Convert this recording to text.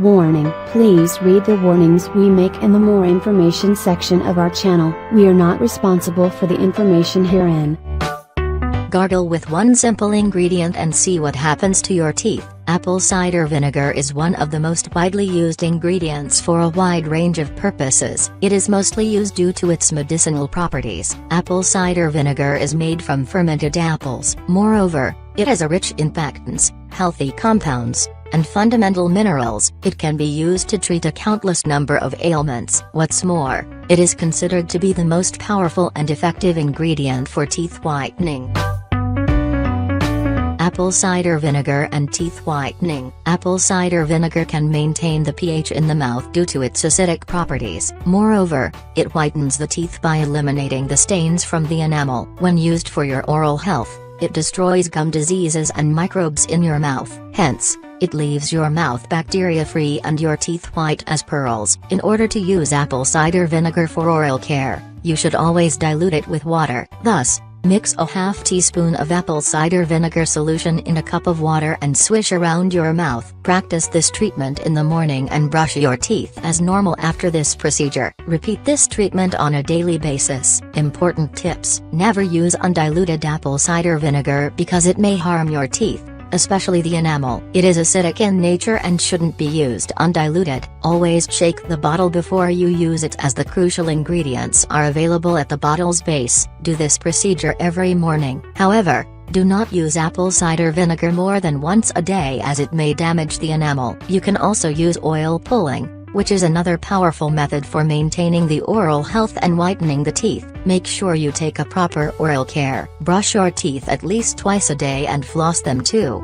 Warning: please read the warnings we make in the more information section of our channel. We are not responsible for the information herein. Gargle with one simple ingredient and see what happens to your teeth. Apple cider vinegar is one of the most widely used ingredients for a wide range of purposes. It is mostly used due to its medicinal properties. Apple cider vinegar is made from fermented apples. Moreover, it has a rich in pectins, healthy compounds, and fundamental minerals. It can be used to treat a countless number of ailments. What's more, it is considered to be the most powerful and effective ingredient for teeth whitening. Apple cider vinegar and teeth whitening. Apple cider vinegar can maintain the pH in the mouth due to its acidic properties. Moreover, it whitens the teeth by eliminating the stains from the enamel. When used for your oral health, it destroys gum diseases and microbes in your mouth. Hence, it leaves your mouth bacteria-free and your teeth white as pearls. In order to use apple cider vinegar for oral care, you should always dilute it with water. Thus, mix a half teaspoon of apple cider vinegar solution in a cup of water and swish around your mouth. Practice this treatment in the morning and brush your teeth as normal after this procedure. Repeat this treatment on a daily basis. Important tips: never use undiluted apple cider vinegar because it may harm your teeth, especially the enamel. It is acidic in nature and shouldn't be used undiluted. Always shake the bottle before you use it, as the crucial ingredients are available at the bottle's base. Do this procedure every morning. However, do not use apple cider vinegar more than once a day, as it may damage the enamel. You can also use oil pulling, which is another powerful method for maintaining the oral health and whitening the teeth. Make sure you take a proper oral care. Brush your teeth at least twice a day and floss them too.